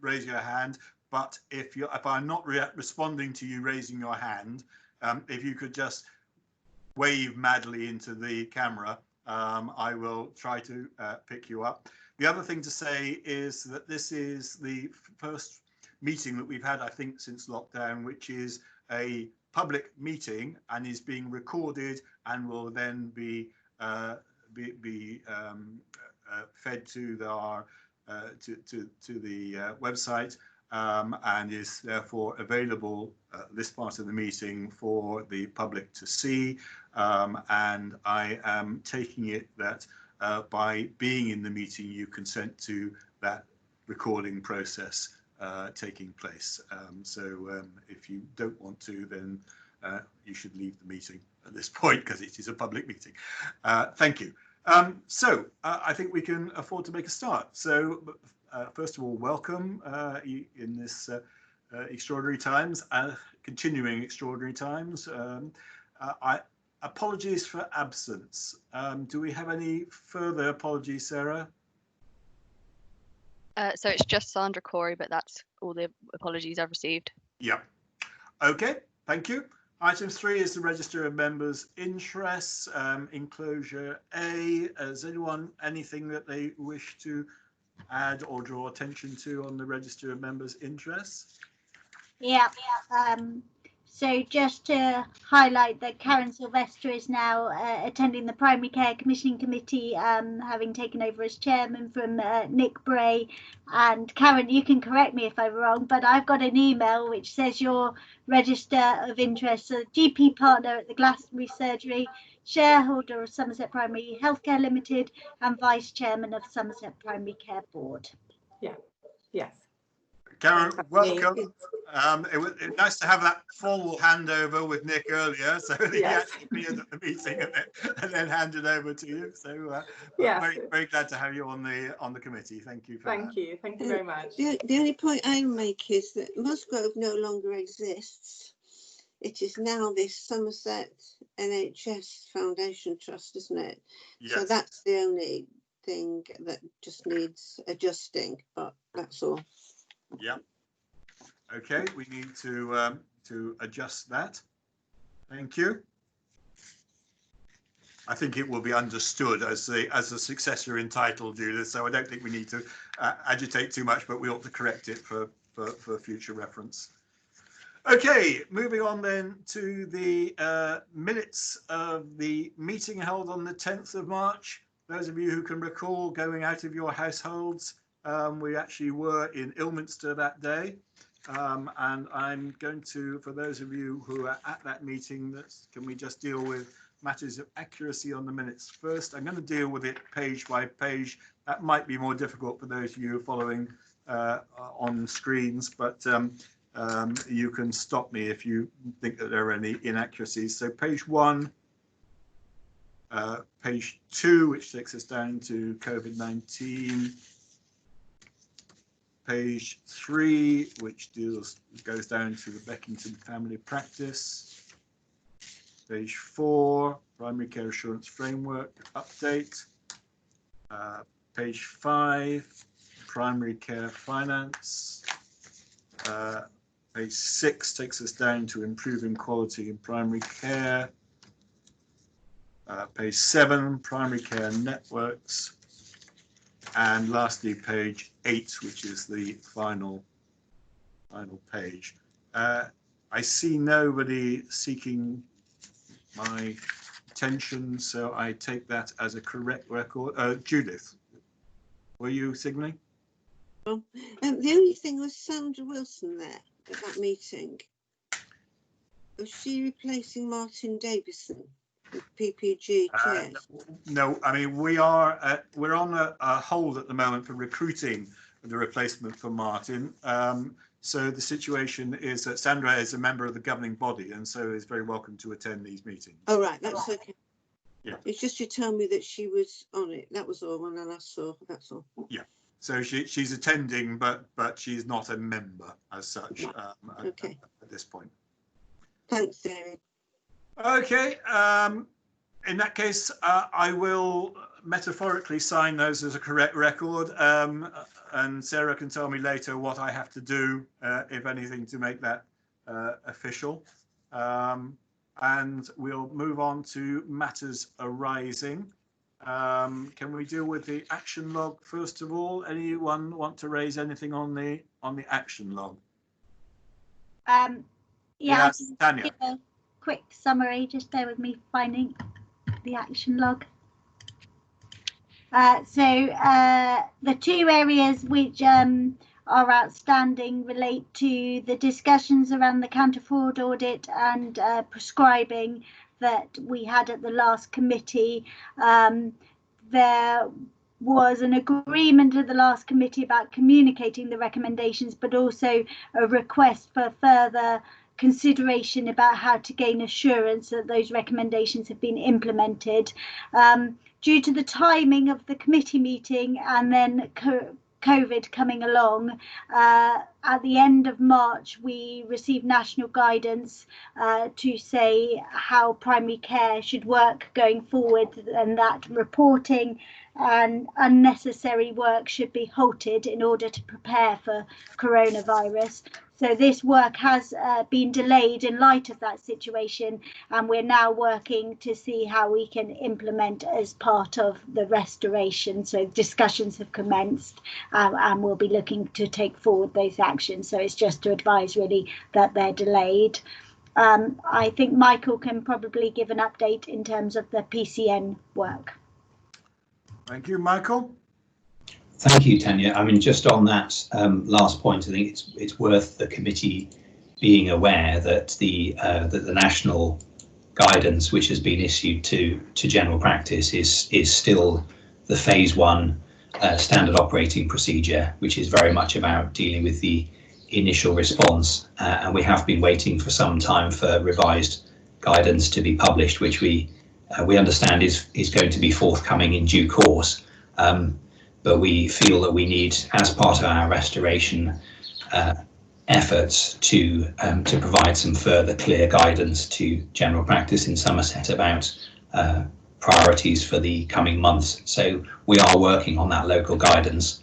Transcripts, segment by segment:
raise your hand, but if I'm not responding to you raising your hand, if you could just wave madly into the camera, I will try to pick you up. The other thing to say is that this is the first meeting that we've had, I think, since lockdown, which is a public meeting and is being recorded and will then be fed to the website, and is therefore available this part of the meeting for the public to see. And I am taking it that by being in the meeting, you consent to that recording process taking place. So if you don't want to, then you should leave the meeting at this point, because it is a public meeting. Thank you. So I think we can afford to make a start. So first of all, welcome in this extraordinary times, continuing extraordinary times. Apologies for absence. Do we have any further apologies, Sarah? So it's just Sandra Corey, but that's all the apologies I've received. Yeah. Okay, thank you. Item 3 is the register of members' interests, enclosure A. Has anyone anything that they wish to add or draw attention to on the register of members' interests? Yeah. So just to highlight that Karen Sylvester is now attending the Primary Care Commissioning Committee, having taken over as chairman from Nick Bray. And Karen, you can correct me if I'm wrong, but I've got an email which says your register of interest, a GP partner at the Glastonbury Surgery, shareholder of Somerset Primary Healthcare Limited, and vice chairman of Somerset Primary Care Board. Yeah. Yes. Karen, welcome. It was nice to have that full handover with Nick earlier, so that he actually appeared at the meeting and then handed over to you. So very, very glad to have you on the committee. Thank you for that. Thank you very much. The only point I'll make is that Musgrove no longer exists. It is now this Somerset NHS Foundation Trust, isn't it? Yes. So that's the only thing that just needs adjusting, but that's all. Yeah. Okay, we need to adjust that. Thank you. I think it will be understood as the successor in title, Judith. So I don't think we need to agitate too much, but we ought to correct it for future reference. Okay, moving on then to the minutes of the meeting held on the 10th of March. Those of you who can recall going out of your households, we actually were in Ilminster that day, and I'm going to, for those of you who are at that meeting, can we just deal with matters of accuracy on the minutes first? I'm going to deal with it page by page. That might be more difficult for those of you following on screens, but you can stop me if you think that there are any inaccuracies. So page 1, page 2, which takes us down to COVID-19. Page 3, which goes down to the Beckington Family Practice. Page 4, Primary Care Assurance Framework Update. Page 5, Primary Care Finance. Page 6 takes us down to Improving Quality in Primary Care. Page 7, Primary Care Networks. And lastly, page 8, which is the final page. I see nobody seeking my attention, so I take that as a correct record. Judith, were you signalling? Well, the only thing was Sandra Wilson there at that meeting. Was she replacing Martin Davison? PPG chairs? No, I mean we're on a hold at the moment for recruiting the replacement for Martin. So the situation is that Sandra is a member of the governing body and so is very welcome to attend these meetings. Oh right, that's okay. Yeah. It's just you tell me that she was on it. That was all when I last saw. That's all. Yeah. So she's attending, but she's not a member as such okay. At this point. Thanks, David. Okay. in that case, I will metaphorically sign those as a correct record, and Sarah can tell me later what I have to do, if anything, to make that official. And we'll move on to matters arising. Can we deal with the action log first of all? Anyone want to raise anything on the action log? Yeah, Yes, I'll Tanya. give a quick summary. Just bear with me finding the action log. The two areas which are outstanding relate to the discussions around the counter-fraud audit and prescribing that we had at the last committee. There was an agreement at the last committee about communicating the recommendations, but also a request for further consideration about how to gain assurance that those recommendations have been implemented. Due to the timing of the committee meeting and then COVID coming along, at the end of March, we received national guidance to say how primary care should work going forward, and that reporting and unnecessary work should be halted in order to prepare for coronavirus. So this work has been delayed in light of that situation, and we're now working to see how we can implement as part of the restoration. So discussions have commenced, and we'll be looking to take forward those actions. So it's just to advise really that they're delayed. I think Michael can probably give an update in terms of the PCN work. Thank you, Michael. Thank you, Tanya. I mean, just on that last point, I think it's worth the committee being aware that the national guidance which has been issued to general practice is still the phase 1 standard operating procedure, which is very much about dealing with the initial response, and we have been waiting for some time for revised guidance to be published, which we understand is going to be forthcoming in due course. But we feel that we need, as part of our restoration efforts, to provide some further clear guidance to general practice in Somerset about priorities for the coming months. So we are working on that local guidance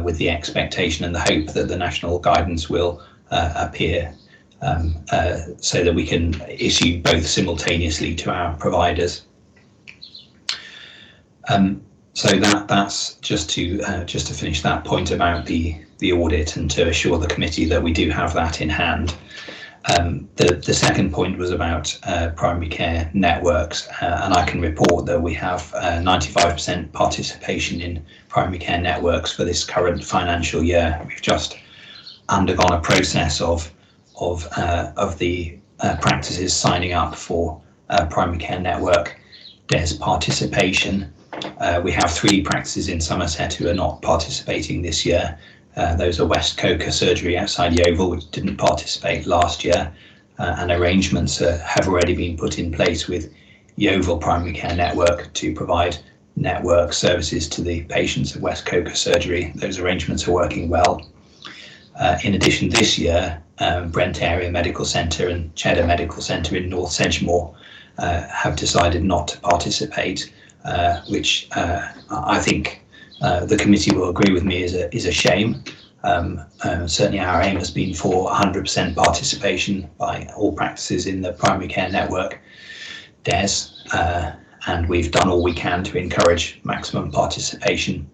with the expectation and the hope that the national guidance will appear so that we can issue both simultaneously to our providers. So that's just to finish that point about the audit and to assure the committee that we do have that in hand. The second point was about primary care networks, and I can report that we have 95% participation in primary care networks for this current financial year. We've just undergone a process of the practices signing up for primary care network DES participation. We have 3 practices in Somerset who are not participating this year. Those are West Coker Surgery outside Yeovil, which didn't participate last year, and arrangements have already been put in place with Yeovil Primary Care Network to provide network services to the patients of West Coker Surgery. Those arrangements are working well. In addition, this year, Brent Area Medical Centre and Cheddar Medical Centre in North Sedgemoor have decided not to participate, which I think the committee will agree with me is a shame. Certainly our aim has been for 100% participation by all practices in the primary care network DES, and we've done all we can to encourage maximum participation.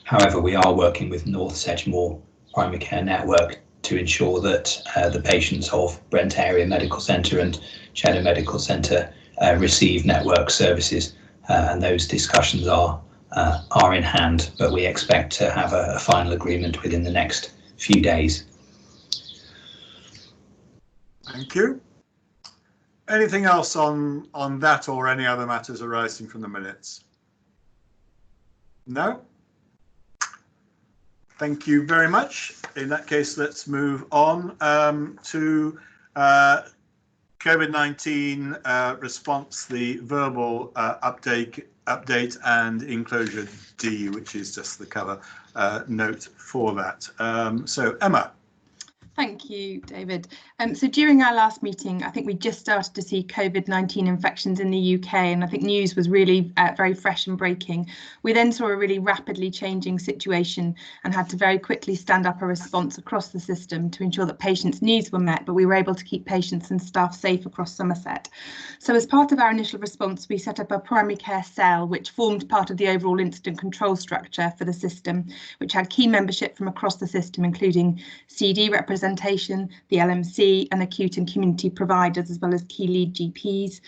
However, we are working with North Sedgemoor Primary Care Network to ensure that the patients of Brent Area Medical Centre and Cheddar Medical Centre receive network services, and those discussions are in hand, but we expect to have a final agreement within the next few days. Thank you. Anything else on that or any other matters arising from the minutes? No? Thank you very much. In that case, let's move on to COVID-19 response, the verbal update and enclosure D, which is just the cover note for that. So Emma. Thank you, David. So during our last meeting, I think we just started to see COVID-19 infections in the UK, and I think news was really very fresh and breaking. We then saw a really rapidly changing situation and had to very quickly stand up a response across the system to ensure that patients' needs were met, but we were able to keep patients and staff safe across Somerset. So as part of our initial response, we set up a primary care cell, which formed part of the overall incident control structure for the system, which had key membership from across the system, including CD representation, the LMC and acute and community providers, as well as key lead GPs.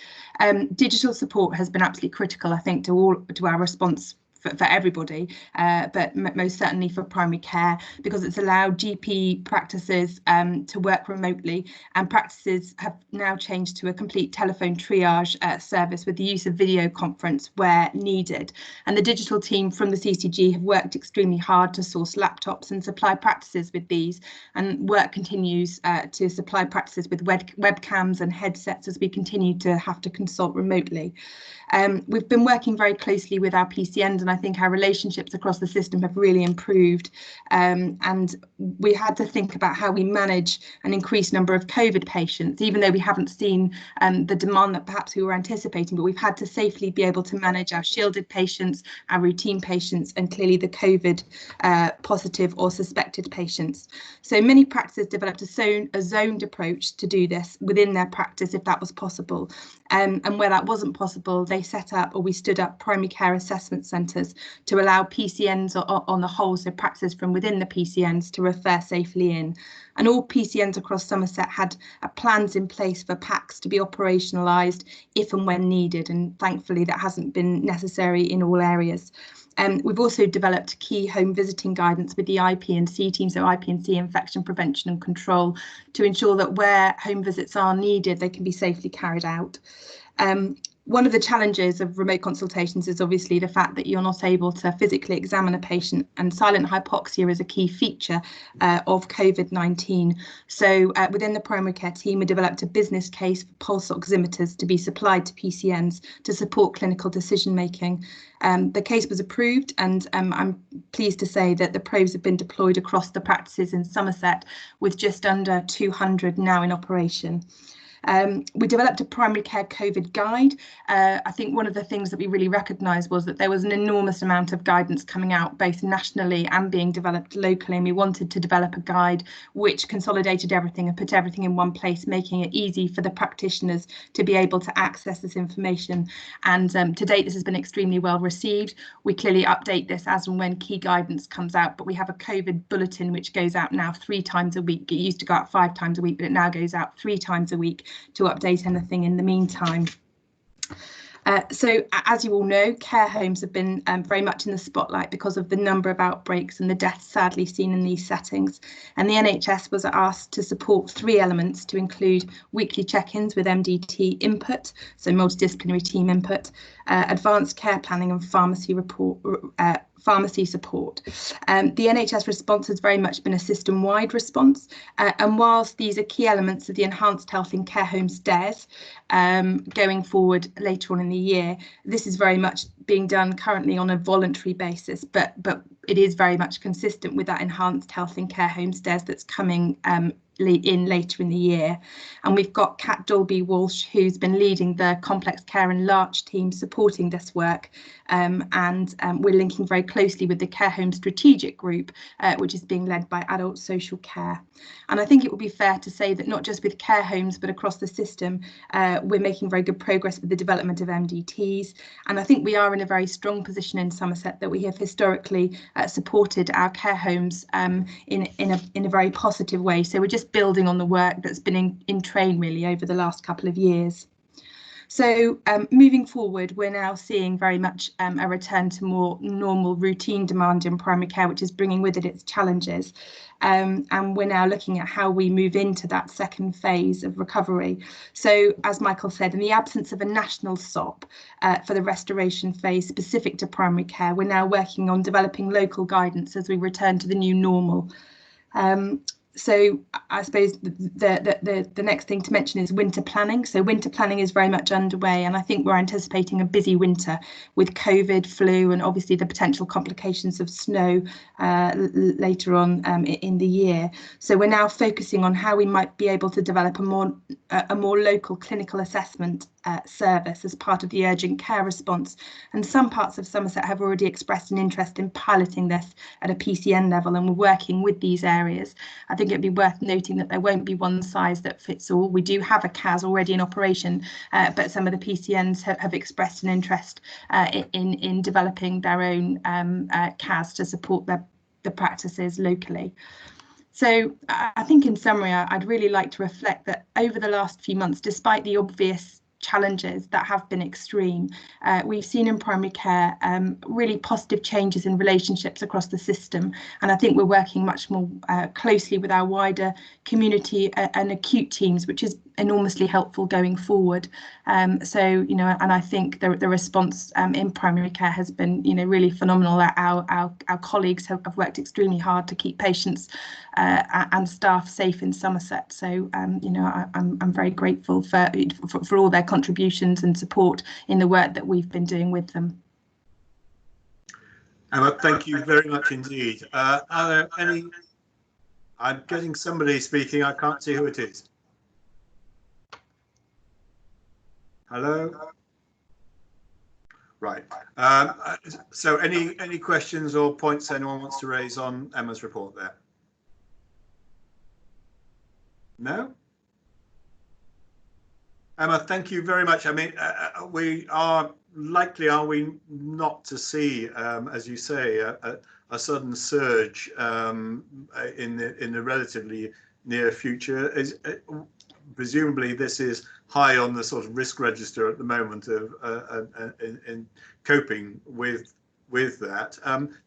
Digital support has been absolutely critical, I think, to our response for everybody, but most certainly for primary care, because it's allowed GP practices to work remotely, and practices have now changed to a complete telephone triage service with the use of video conference where needed. And the digital team from the CCG have worked extremely hard to source laptops and supply practices with these, and work continues to supply practices with webcams and headsets as we continue to have to consult remotely. We've been working very closely with our PCNs, and I think our relationships across the system have really improved. And we had to think about how we manage an increased number of COVID patients, even though we haven't seen the demand that perhaps we were anticipating, but we've had to safely be able to manage our shielded patients, our routine patients, and clearly the COVID positive or suspected patients. So many practices developed a zoned approach to do this within their practice if that was possible. And where that wasn't possible, they set up, or we stood up, primary care assessment centres to allow PCNs on the whole, so practices from within the PCNs, to refer safely in. And all PCNs across Somerset had plans in place for PACs to be operationalised if and when needed, and thankfully that hasn't been necessary in all areas. We've also developed key home visiting guidance with the IP&C team, so IP&C infection prevention and control, to ensure that where home visits are needed, they can be safely carried out. One of the challenges of remote consultations is obviously the fact that you're not able to physically examine a patient, and silent hypoxia is a key feature of COVID-19. So within the primary care team, we developed a business case for pulse oximeters to be supplied to PCNs to support clinical decision making. The case was approved, and I'm pleased to say that the probes have been deployed across the practices in Somerset, with just under 200 now in operation. We developed a primary care COVID guide. I think one of the things that we really recognised was that there was an enormous amount of guidance coming out both nationally and being developed locally, and we wanted to develop a guide which consolidated everything and put everything in one place, making it easy for the practitioners to be able to access this information. And to date, this has been extremely well received. We clearly update this as and when key guidance comes out, but we have a COVID bulletin which goes out now 3 times a week. It used to go out 5 times a week, but it now goes out 3 times a week to update anything in the meantime. So as you all know, care homes have been very much in the spotlight because of the number of outbreaks and the deaths sadly seen in these settings. And the NHS was asked to support 3 elements, to include weekly check-ins with MDT input, so multidisciplinary team input, advanced care planning and pharmacy support. The NHS response has very much been a system-wide response, and whilst these are key elements of the Enhanced Health in Care Homes DARES going forward later on in the year, this is very much being done currently on a voluntary basis, but it is very much consistent with that Enhanced Health in Care Homes DARES that's coming in later in the year. And we've got Kat Dolby-Walsh, who's been leading the complex care and large team supporting this work, and we're linking very closely with the Care Home Strategic Group, which is being led by Adult Social Care. And I think it would be fair to say that not just with care homes but across the system, we're making very good progress with the development of MDTs, and I think we are in a very strong position in Somerset that we have historically supported our care homes in a very positive way. So we're just building on the work that's been in train really over the last couple of years. So moving forward, we're now seeing very much a return to more normal routine demand in primary care, which is bringing with it its challenges. And we're now looking at how we move into that second phase of recovery. So as Michael said, in the absence of a national SOP for the restoration phase specific to primary care, we're now working on developing local guidance as we return to the new normal. So I suppose the next thing to mention is winter planning. So winter planning is very much underway, and I think we're anticipating a busy winter with COVID, flu, and obviously the potential complications of snow later on in the year. So we're now focusing on how we might be able to develop a more local clinical assessment service as part of the urgent care response. And some parts of Somerset have already expressed an interest in piloting this at a PCN level, and we're working with these areas. I think it'd be worth noting that there won't be one size that fits all. We do have a CAS already in operation, but some of the PCNs have expressed an interest in developing their own CAS to support the practices locally. So I think in summary, I'd really like to reflect that over the last few months, despite the obvious challenges that have been extreme, we've seen in primary care really positive changes in relationships across the system, and I think we're working much more closely with our wider community and acute teams, which is enormously helpful going forward. So, you know, and I think the response in primary care has been, you know, really phenomenal. Our colleagues have worked extremely hard to keep patients and staff safe in Somerset. So, you know, I'm very grateful for all their contributions and support in the work that we've been doing with them. Emma, thank you very much indeed. Are there any? I'm getting somebody speaking. I can't see who it is. Hello. Right. So any questions or points anyone wants to raise on Emma's report there? No? Emma, thank you very much. I mean, we are likely, are we not, to see, as you say, a sudden surge in the relatively near future. Presumably this is high on the sort of risk register at the moment of in coping with that.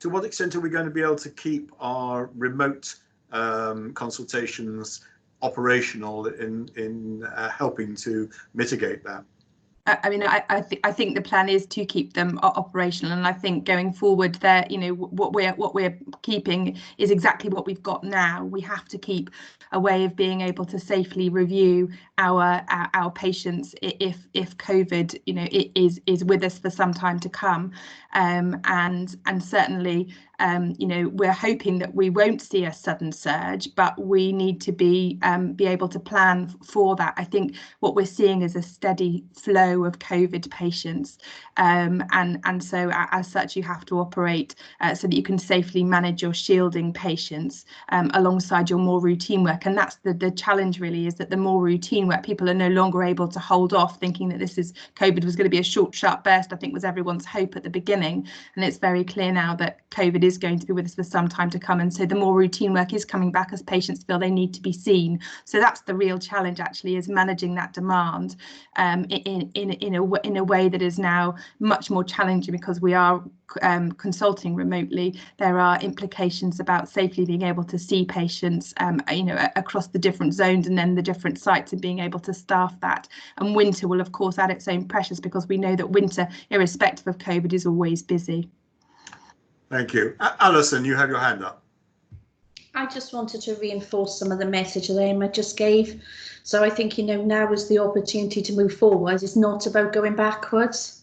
To what extent are we going to be able to keep our remote consultations operational in helping to mitigate that? I mean, I think the plan is to keep them operational, and I think going forward, there, you know, what we're keeping is exactly what we've got now. We have to keep a way of being able to safely review our patients if COVID, you know, is with us for some time to come, and certainly, you know, we're hoping that we won't see a sudden surge, but we need to be able to plan for that. I think what we're seeing is a steady flow of COVID patients, and so as such you have to operate so that you can safely manage your shielding patients alongside your more routine work. And that's the challenge really, is that the more routine work, people are no longer able to hold off thinking that COVID was going to be a short, sharp burst. I think was everyone's hope at the beginning, and it's very clear now that COVID is going to be with us for some time to come, and so the more routine work is coming back as patients feel they need to be seen. So that's the real challenge actually, is managing that demand in a way that is now much more challenging, because we are consulting remotely. There are implications about safely being able to see patients, you know, across the different zones and then the different sites, and being able to staff that. And winter will of course add its own pressures, because we know that winter, irrespective of COVID, is always busy. Thank you. Alison, you have your hand up. I just wanted to reinforce some of the message that Emma just gave. So I think, you know, now is the opportunity to move forward. It's not about going backwards.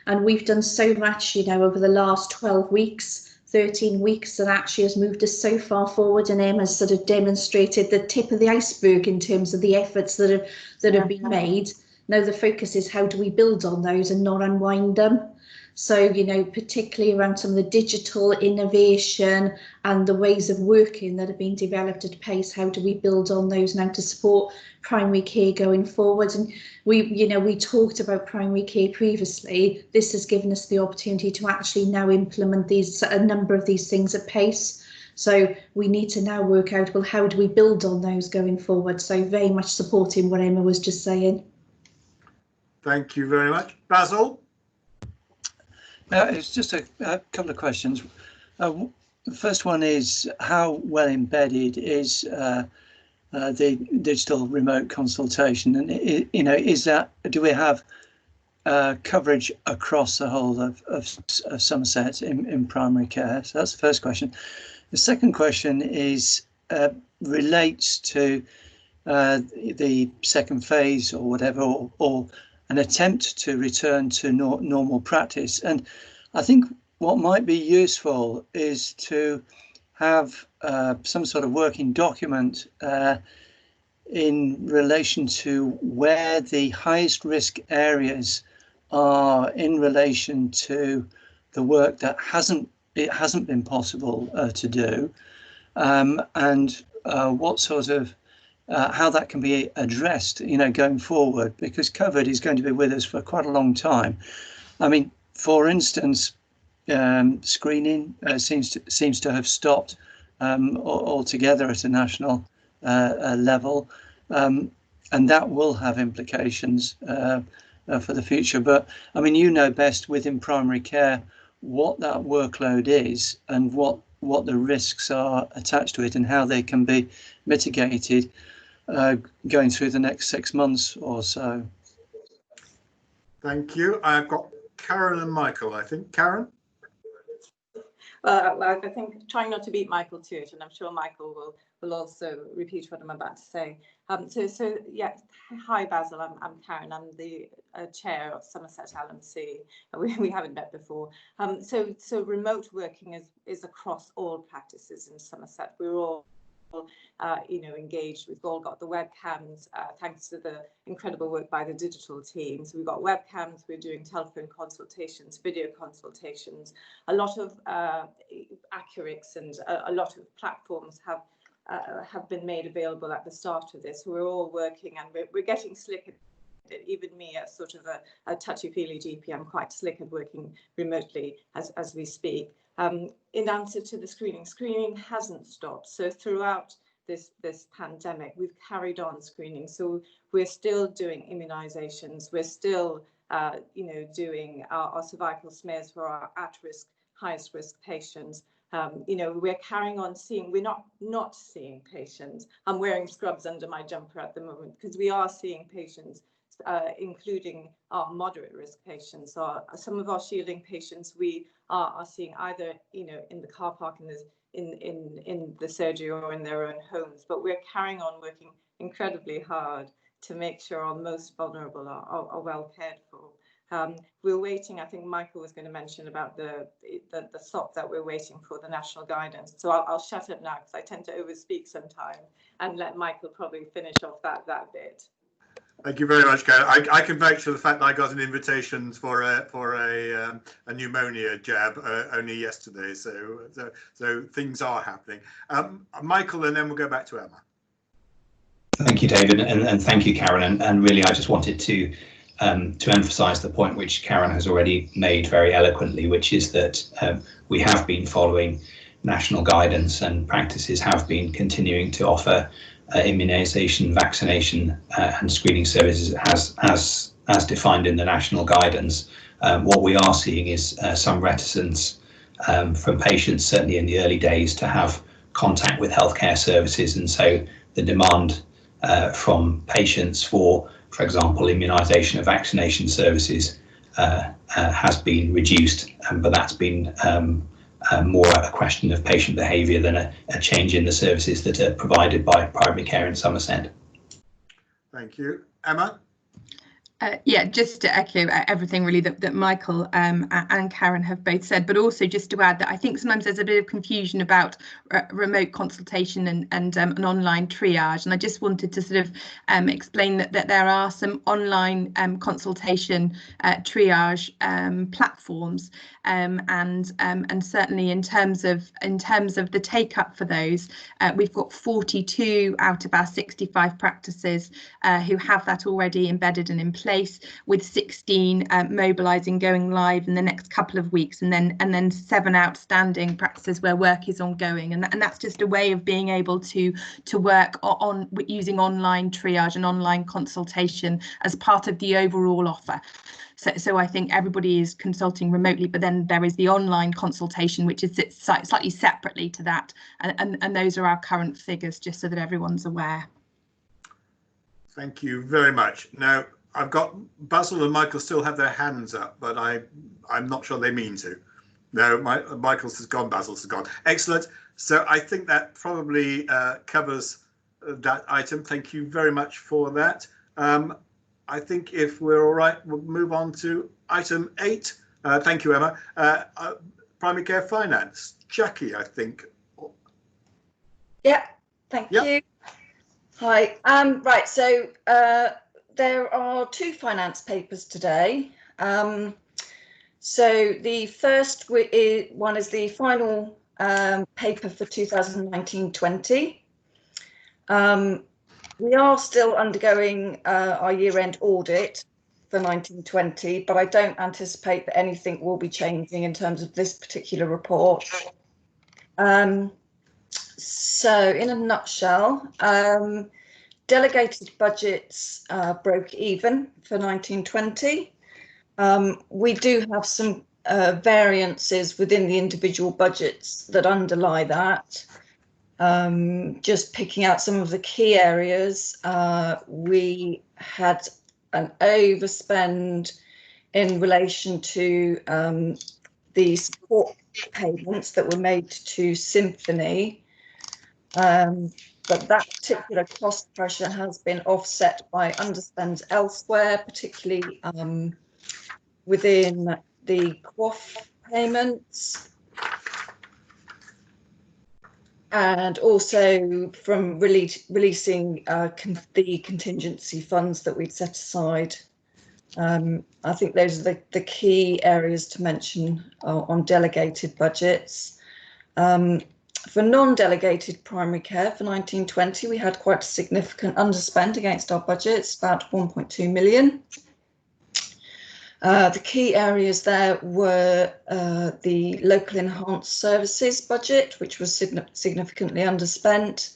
And we've done so much, you know, over the last 12 weeks, 13 weeks, that actually has moved us so far forward. And Emma's sort of demonstrated the tip of the iceberg in terms of the efforts that have been made. Now the focus is how do we build on those and not unwind them. So, you know, particularly around some of the digital innovation and the ways of working that have been developed at pace, how do we build on those now to support primary care going forward? And we talked about primary care previously. This has given us the opportunity to actually now implement a number of these things at pace. So we need to now work out, well, how do we build on those going forward? So very much supporting what Emma was just saying. Thank you very much. Basil? It's just a couple of questions. The first one is, how well embedded is the digital remote consultation, and you know, do we have coverage across the whole of Somerset in primary care? So that's the first question. The second question is, relates to the second phase or whatever, or an attempt to return to normal practice. And I think what might be useful is to have some sort of working document in relation to where the highest risk areas are in relation to the work that hasn't been possible to do, and what sort of how that can be addressed, going forward, because COVID is going to be with us for quite a long time. I mean, for instance, screening seems to have stopped altogether at a national level, and that will have implications for the future. But I mean, you know best within primary care what that workload is and what the risks are attached to it and how they can be mitigated going through the next 6 months or so. Thank you. I've got Karen and Michael, I think. Karen? Well, I think trying not to beat Michael to it, and I'm sure Michael will also repeat what I'm about to say. So yeah, hi Basil, I'm Karen, I'm the chair of Somerset LMC. We haven't met before. So remote working is across all practices in Somerset. We're all engaged. We've all got the webcams, thanks to the incredible work by the digital teams. We've got webcams, we're doing telephone consultations, video consultations. A lot of Accurix and a lot of platforms have been made available at the start of this. We're all working, and we're getting slick at it. Even me, as sort of a touchy-feely GP, I'm quite slick at working remotely as we speak. In answer to the screening hasn't stopped. So throughout this pandemic, we've carried on screening. So we're still doing immunizations. We're still, doing our cervical smears for our at-risk, highest risk patients. We're carrying on seeing. We're not seeing patients. I'm wearing scrubs under my jumper at the moment because we are seeing patients, including our moderate risk patients. Some of our shielding patients we are seeing either in the car park, in the surgery, or in their own homes. But we're carrying on working incredibly hard to make sure our most vulnerable are well cared for. We're waiting. I think Michael was going to mention about the SOP that we're waiting for, the national guidance. So I'll shut up now because I tend to overspeak sometimes, and let Michael probably finish off that bit. Thank you very much, Karen. I can vouch for the fact that I got an invitation for a pneumonia jab only yesterday. So things are happening. Michael, and then we'll go back to Emma. Thank you, David, and thank you, Karen. And really, I just wanted to emphasise the point which Karen has already made very eloquently, which is that we have been following national guidance, and practices have been continuing to offer immunisation, vaccination and screening services as defined in the national guidance. What we are seeing is some reticence from patients, certainly in the early days, to have contact with healthcare services, and so the demand from patients for example, immunisation or vaccination services has been reduced, but that's been more a question of patient behaviour than a change in the services that are provided by primary care in Somerset. Thank you. Emma? Yeah, just to echo everything really that Michael and Karen have both said, but also just to add that I think sometimes there's a bit of confusion about remote consultation and an online triage, and I just wanted to sort of explain that there are some online consultation triage platforms, and certainly in terms of the take up for those, we've got 42 out of our 65 practices who have that already embedded and in place, with 16 mobilising, going live in the next couple of weeks, and then 7 outstanding practices where work is ongoing, and that's just a way of being able to work on using online triage and online consultation as part of the overall offer. So I think everybody is consulting remotely, but then there is the online consultation, which is slightly separately to that, and those are our current figures, just so that everyone's aware. Thank you very much. Now, I've got Basil and Michael still have their hands up, but I'm not sure they mean to. No, Michael's has gone, Basil's has gone. Excellent. So I think that probably covers that item. Thank you very much for that. I think if we're all right, we'll move on to item 8. Thank you, Emma. Primary care finance. Jackie, I think. Yeah, thank you. Hi. Right, so there are 2 finance papers today. So the first one is the final paper for 2019-20. We are still undergoing our year-end audit for 1920, but I don't anticipate that anything will be changing in terms of this particular report. So in a nutshell, delegated budgets broke even for 1920. We do have some variances within the individual budgets that underlie that. Just picking out some of the key areas, we had an overspend in relation to the support payments that were made to Symphony, but that particular cost pressure has been offset by underspends elsewhere, particularly within the QOF payments, and also from releasing the contingency funds that we'd set aside. I think those are the key areas to mention on delegated budgets. For non-delegated primary care for 1920, we had quite a significant underspend against our budgets, about 1.2 million. The key areas there were the local enhanced services budget, which was significantly underspent.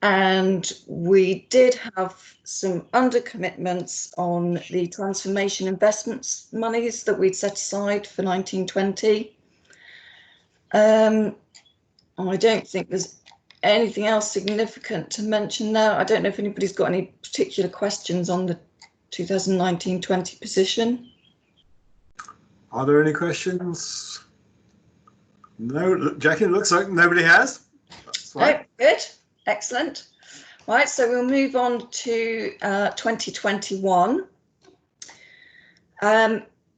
And we did have some undercommitments on the transformation investments monies that we'd set aside for 1920. I don't think there's anything else significant to mention now. I don't know if anybody's got any particular questions on the 2019-20 position. Are there any questions? No, Jackie, it looks like nobody has. That's fine. Oh, good, excellent. Right, so we'll move on to 2021.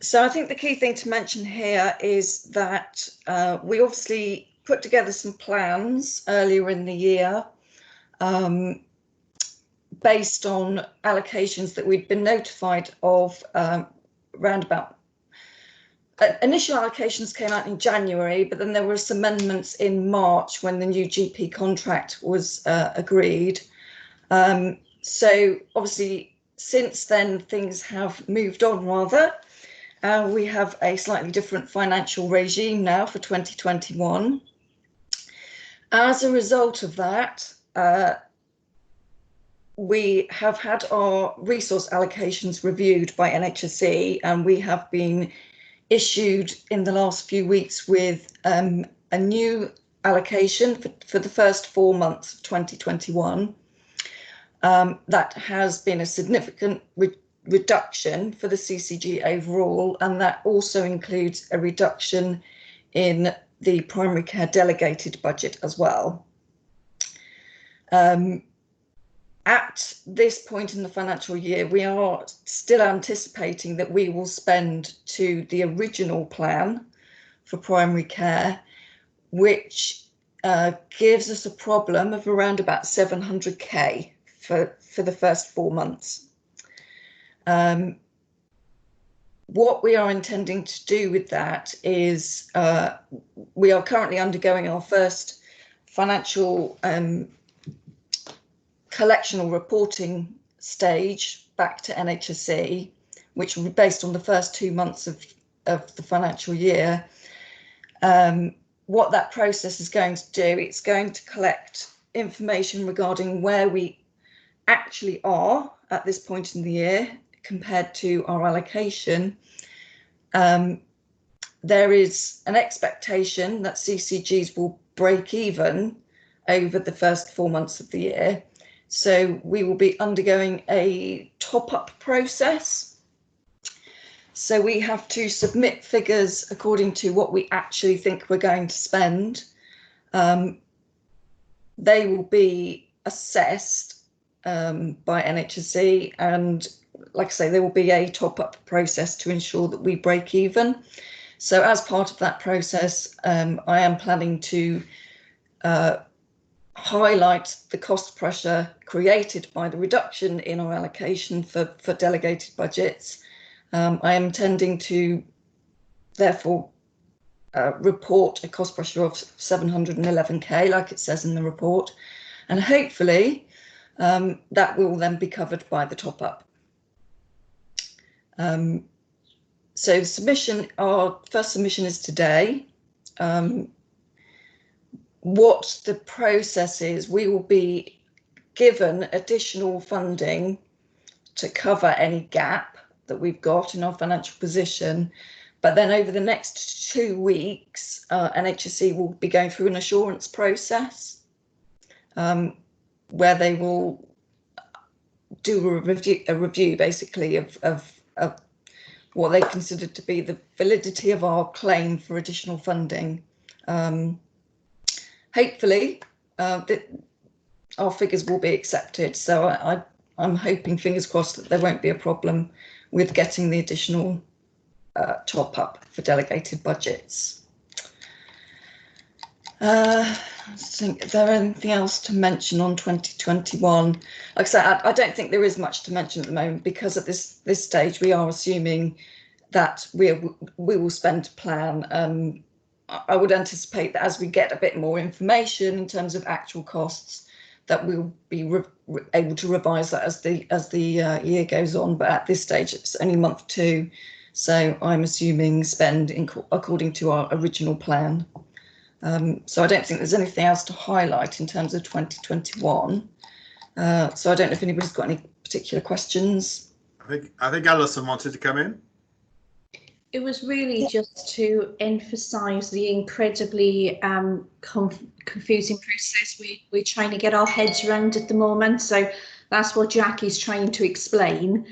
So I think the key thing to mention here is that we obviously put together some plans earlier in the year based on allocations that we'd been notified of round about. Initial allocations came out in January, but then there were some amendments in March when the new GP contract was agreed. So obviously since then things have moved on rather. We have a slightly different financial regime now for 2021. As a result of that, we have had our resource allocations reviewed by NHSE, and we have been issued in the last few weeks with a new allocation for the first 4 months of 2021. That has been a significant reduction for the CCG overall, and that also includes a reduction in the primary care delegated budget as well. At this point in the financial year, we are still anticipating that we will spend to the original plan for primary care, which gives us a problem of around about 700k for the first 4 months. What we are intending to do with that is we are currently undergoing our first financial collectional reporting stage back to NHSE, which will be based on the first 2 months of the financial year. What that process is going to do, it's going to collect information regarding where we actually are at this point in the year compared to our allocation. There is an expectation that CCGs will break even over the first 4 months of the year. So we will be undergoing a top-up process. So we have to submit figures according to what we actually think we're going to spend. They will be assessed by NHSE, and like I say, there will be a top-up process to ensure that we break even. So as part of that process, I am planning to highlight the cost pressure created by the reduction in our allocation for delegated budgets. I am intending to therefore report a cost pressure of 711k, like it says in the report, and hopefully that will then be covered by the top up. So submission, our first submission is today. What the process is, we will be given additional funding to cover any gap that we've got in our financial position. But then over the next 2 weeks, NHSE will be going through an assurance process where they will do a review basically of what they consider to be the validity of our claim for additional funding. Hopefully our figures will be accepted. So I'm hoping, fingers crossed, that there won't be a problem with getting the additional top up for delegated budgets. I think, is there anything else to mention on 2021? Like I said, I don't think there is much to mention at the moment, because at this stage we are assuming that we will spend to plan. I would anticipate that as we get a bit more information in terms of actual costs, that we'll be able to revise that as the year goes on. But at this stage, it's only month 2, so I'm assuming spend according to our original plan. So I don't think there's anything else to highlight in terms of 2021. So I don't know if anybody's got any particular questions. I think Alison wanted to come in. It was really just to emphasise the incredibly confusing process we're trying to get our heads around at the moment. So that's what Jackie's trying to explain.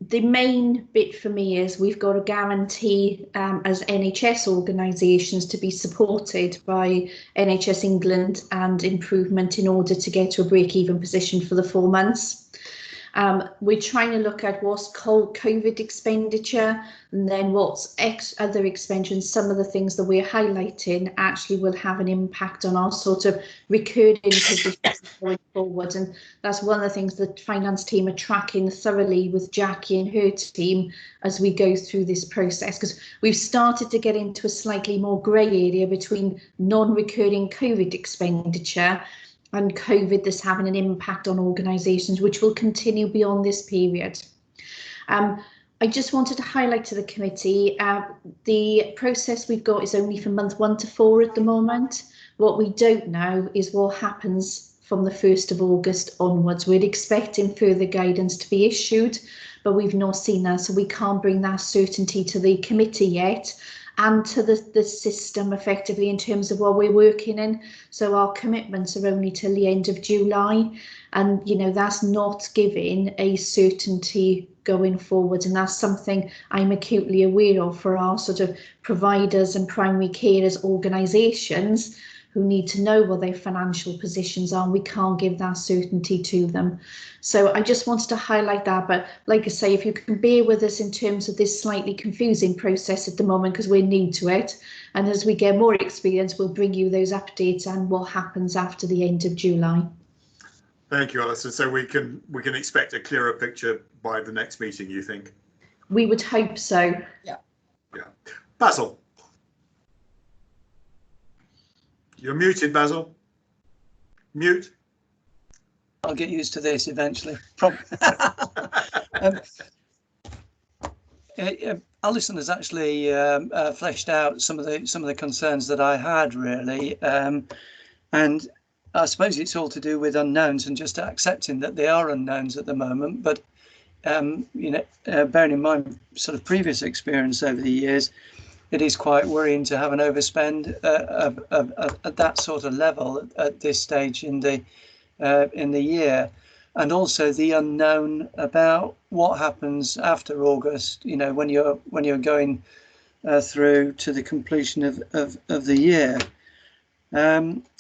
The main bit for me is we've got to guarantee as NHS organisations to be supported by NHS England and Improvement in order to get to a break-even position for the 4 months. We're trying to look at what's called COVID expenditure, and then what's other expenses. Some of the things that we're highlighting actually will have an impact on our sort of recurring positions going forward. And that's one of the things the finance team are tracking thoroughly with Jackie and her team as we go through this process, because we've started to get into a slightly more grey area between non-recurring COVID expenditure and COVID that's having an impact on organisations, which will continue beyond this period. I just wanted to highlight to the committee, the process we've got is only from month 1 to 4 at the moment. What we don't know is what happens from the 1st of August onwards. We're expecting further guidance to be issued, but we've not seen that, so we can't bring that certainty to the committee yet, and to the system effectively in terms of what we're working in. So our commitments are only till the end of July, and you know that's not giving a certainty going forward, and that's something I'm acutely aware of for our sort of providers and primary carers organisations who need to know what their financial positions are. We can't give that certainty to them. So I just wanted to highlight that. But like I say, if you can bear with us in terms of this slightly confusing process at the moment, because we're new to it, and as we get more experience, we'll bring you those updates and what happens after the end of July. Thank you, Alison. So we can expect a clearer picture by the next meeting, you think? We would hope so. Yeah. Yeah. Basil. You're muted, Basil. Mute. I'll get used to this eventually. Alison has actually fleshed out some of the concerns that I had, really, and I suppose it's all to do with unknowns and just accepting that they are unknowns at the moment. But you know, bearing in mind sort of previous experience over the years, it is quite worrying to have an overspend at that sort of level at this stage in the year. and also the unknown about what happens after August, you know, when you're going through to the completion of the year.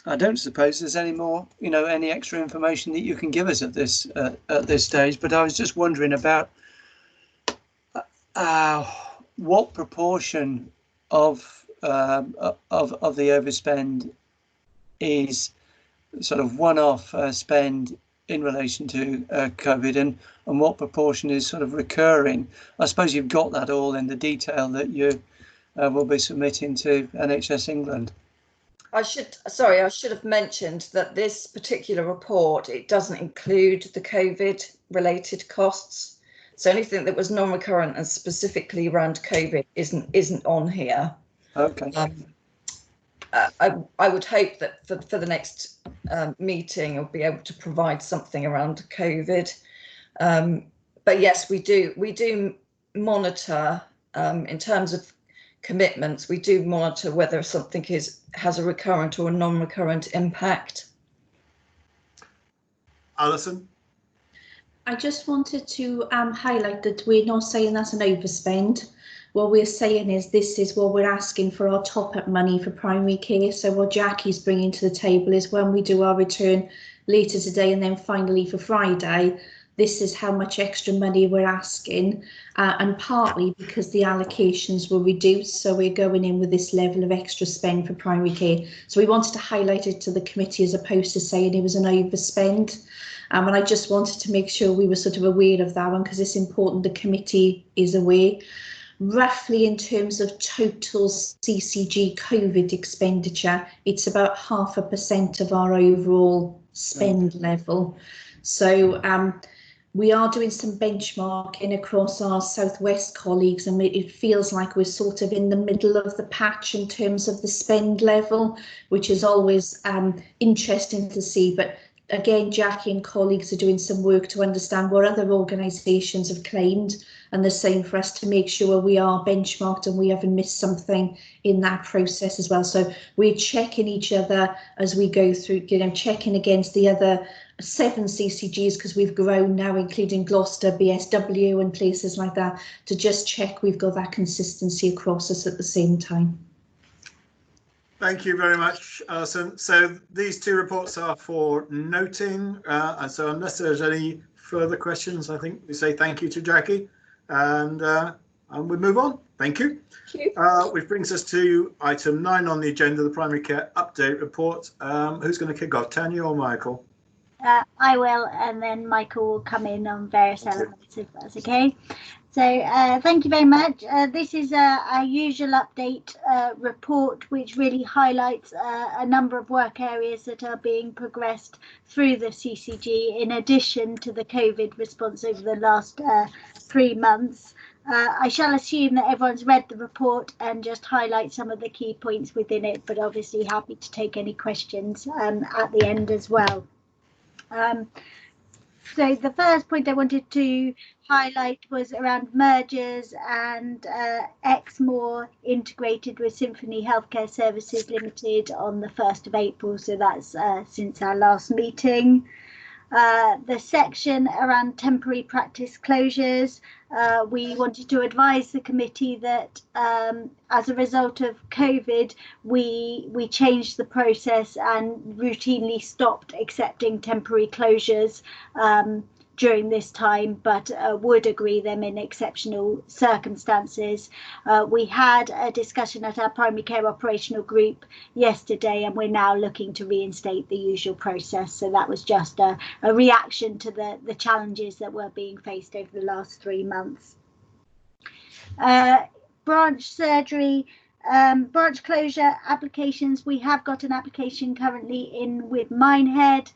I don't suppose there's any more, you know, any extra information that you can give us at this stage, but I was just wondering about what proportion of the overspend is sort of one-off spend in relation to COVID, and what proportion is sort of recurring. I suppose you've got that all in the detail that you will be submitting to NHS England. I should have mentioned that this particular report, it doesn't include the COVID related costs. So anything that was non-recurrent and specifically around COVID isn't on here. Okay. I would hope that for the next meeting I'll be able to provide something around COVID. But yes, we do monitor in terms of commitments. We do monitor whether something has a recurrent or a non-recurrent impact. Alison? I just wanted to highlight that we're not saying that's an overspend. What we're saying is this is what we're asking for our top-up money for primary care. So what Jackie's bringing to the table is when we do our return later today and then finally for Friday, this is how much extra money we're asking, and partly because the allocations were reduced, so we're going in with this level of extra spend for primary care. So we wanted to highlight it to the committee as opposed to saying it was an overspend. And I just wanted to make sure we were sort of aware of that one, because it's important the committee is aware. Roughly in terms of total CCG COVID expenditure, it's about 0.5% of our overall spend level. So we are doing some benchmarking across our Southwest colleagues, and it feels like we're sort of in the middle of the patch in terms of the spend level, which is always interesting to see. But again, Jackie and colleagues are doing some work to understand what other organisations have claimed, and the same for us to make sure we are benchmarked and we haven't missed something in that process as well. So we're checking each other as we go through, you know, checking against the other 7 CCGs, because we've grown now, including Gloucester, BSW and places like that, to just check we've got that consistency across us at the same time. Thank you very much, Alison. So these 2 reports are for noting, and so unless there's any further questions, I think we say thank you to Jackie, and we move on. Thank you. Thank you. Which brings us to item 9 on the agenda, the primary care update report. Who's going to kick off, Tanya or Michael? I will, and then Michael will come in on various elements, if that's okay. So thank you very much. This is our usual update report, which really highlights a number of work areas that are being progressed through the CCG, in addition to the COVID response over the last 3 months. I shall assume that everyone's read the report and just highlight some of the key points within it, but obviously happy to take any questions at the end as well. So the first point I wanted to highlight was around mergers and Exmoor integrated with Symphony Healthcare Services Limited on the 1st of April. So that's since our last meeting. The section around temporary practice closures, we wanted to advise the committee that as a result of COVID, we changed the process and routinely stopped accepting temporary closures during this time, but would agree them in exceptional circumstances. We had a discussion at our primary care operational group yesterday, and we're now looking to reinstate the usual process. So that was just a reaction to the challenges that were being faced over the last 3 months. Branch surgery, branch closure applications. We have got an application currently in with Minehead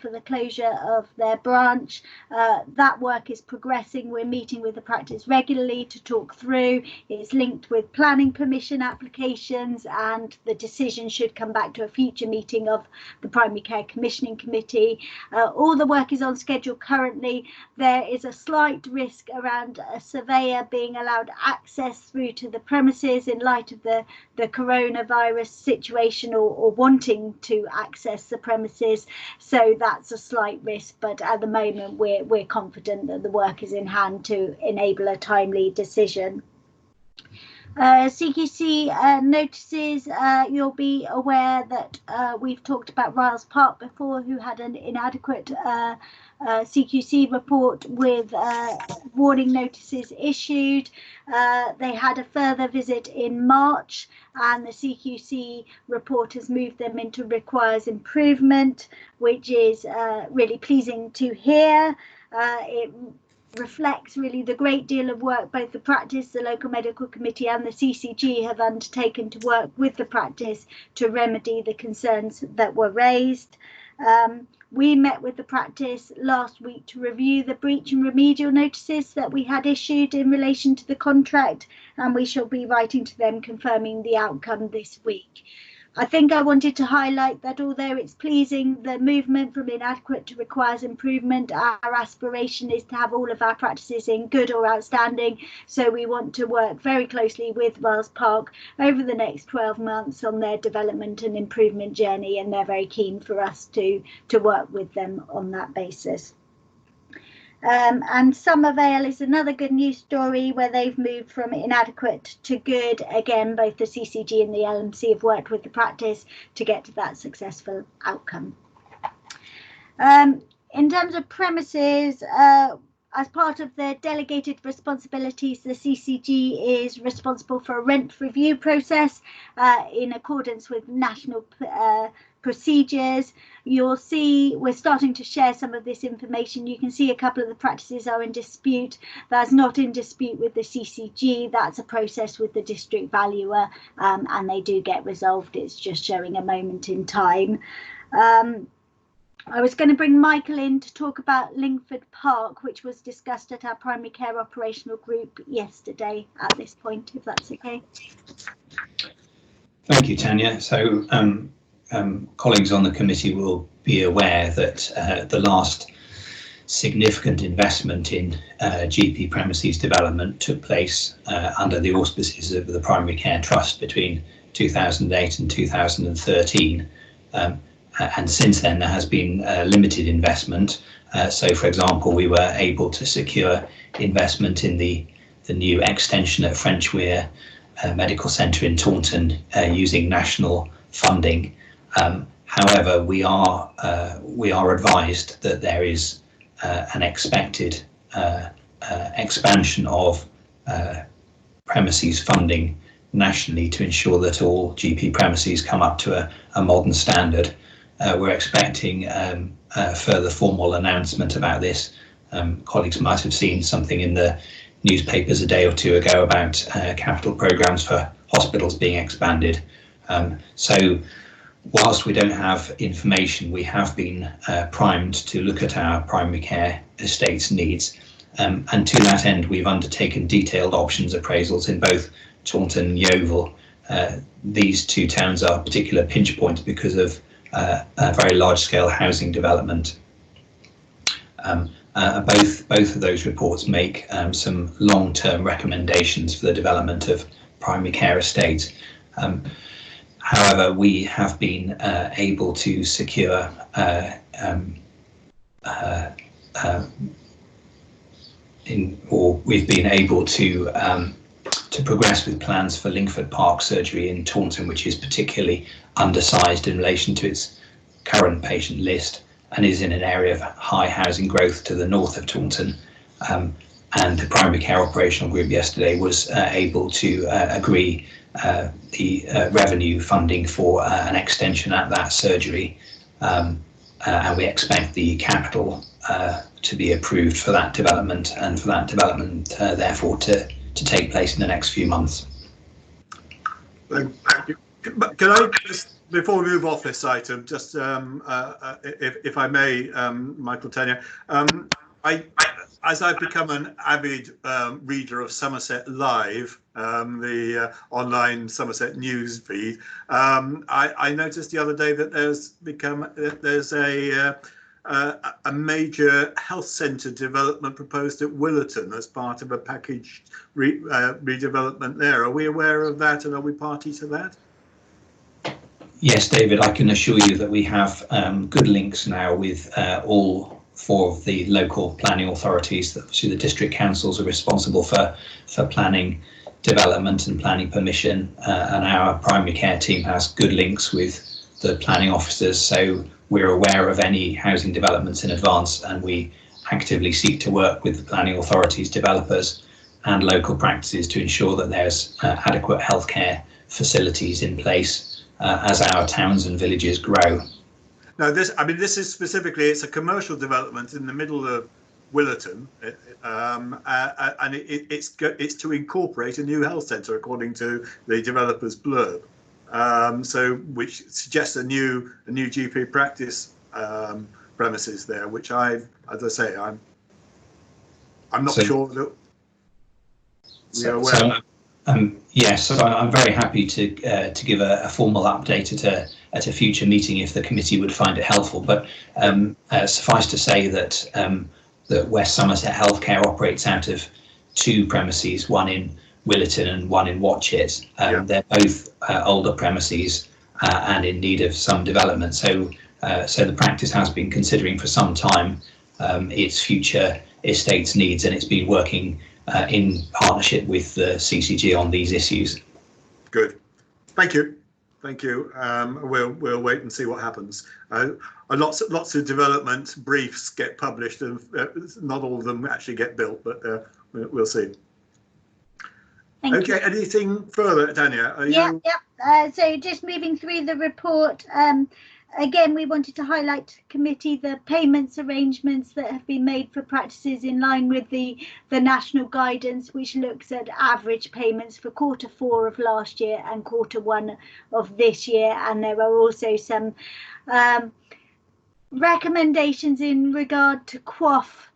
for the closure of their branch. That work is progressing. We're meeting with the practice regularly to talk through. It's linked with planning permission applications, and the decision should come back to a future meeting of the Primary Care Commissioning Committee. All the work is on schedule currently. There is a slight risk around a surveyor being allowed access through to the premises in light of of the coronavirus situation or wanting to access the premises. So that's a slight risk, but at the moment we're confident that the work is in hand to enable a timely decision. CQC notices, you'll be aware that we've talked about Riles Park before, who had an inadequate CQC report with warning notices issued. They had a further visit in March, and the CQC report has moved them into requires improvement, which is really pleasing to hear. It reflects really the great deal of work both the practice, the local medical committee and the CCG have undertaken to work with the practice to remedy the concerns that were raised. We met with the practice last week to review the breach and remedial notices that we had issued in relation to the contract, and we shall be writing to them confirming the outcome this week. I think I wanted to highlight that although it's pleasing the movement from inadequate to requires improvement, our aspiration is to have all of our practices in good or outstanding. So we want to work very closely with Riles Park over the next 12 months on their development and improvement journey, and they're very keen for us to work with them on that basis. And Summervale is another good news story where they've moved from inadequate to good. Again, both the CCG and the LMC have worked with the practice to get to that successful outcome. In terms of premises, as part of their delegated responsibilities, the CCG is responsible for a rent review process in accordance with national procedures. You'll see we're starting to share some of this information. You can see a couple of the practices are in dispute. That's not in dispute with the CCG. That's a process with the district valuer, and they do get resolved. It's just showing a moment in time. I was going to bring Michael in to talk about Lingford Park, which was discussed at our primary care operational group yesterday at this point, if that's okay. Thank you, Tanya. So colleagues on the committee will be aware that the last significant investment in GP premises development took place under the auspices of the Primary Care Trust between 2008 and 2013. And since then there has been limited investment. So, for example, we were able to secure investment in the new extension at French Weir Medical Centre in Taunton using national funding. However, we are advised that there is an expected expansion of premises funding nationally to ensure that all GP premises come up to a modern standard. We're expecting a further formal announcement about this. Colleagues might have seen something in the newspapers a day or two ago about capital programmes for hospitals being expanded. So whilst we don't have information, we have been primed to look at our primary care estate's needs. And to that end, we've undertaken detailed options appraisals in both Taunton and Yeovil. These two towns are particular pinch points because of a very large-scale housing development. Both of those reports make some long-term recommendations for the development of primary care estates. However, we have been able to secure we've been able to progress with plans for Lingford Park surgery in Taunton, which is particularly undersized in relation to its current patient list and is in an area of high housing growth to the north of Taunton. And the primary care operational group yesterday was able to agree the revenue funding for an extension at that surgery, and we expect the capital to be approved for that development, and for that development therefore to take place in the next few months. Thank you. Can I just, before we move off this item, just if I may, Michael, Tanya, as I've become an avid reader of Somerset Live, the online Somerset news feed, I noticed the other day that there's a major health centre development proposed at Willerton as part of a packaged redevelopment there. Are we aware of that, and are we party to that? Yes, David, I can assure you that we have good links now with all 4 of the local planning authorities. Obviously, the district councils are responsible for planning development and planning permission, and our primary care team has good links with the planning officers, so we're aware of any housing developments in advance, and we actively seek to work with the planning authorities, developers and local practices to ensure that there's adequate healthcare facilities in place as our towns and villages grow. Now, this is specifically, it's a commercial development in the middle of Willerton, and it's to incorporate a new health centre according to the developer's blurb. So which suggests a new GP practice premises there, which I'm not sure that we are aware of. Yes, so I'm very happy to give a formal update at a future meeting if the committee would find it helpful. But suffice to say that that West Somerset Healthcare operates out of 2 premises, one in Willerton and one in Watchet. They're both older premises and in need of some development. So the practice has been considering for some time its future estates needs, and it's been working in partnership with the CCG on these issues. Good, thank you. We'll wait and see what happens. Lots of development briefs get published, and not all of them actually get built, but we'll see. Okay, anything further, Tanya? So just moving through the report, again, we wanted to highlight to committee the payments arrangements that have been made for practices in line with the national guidance, which looks at average payments for Q4 of last year and Q1 of this year. And there are also some recommendations in regard to QOF,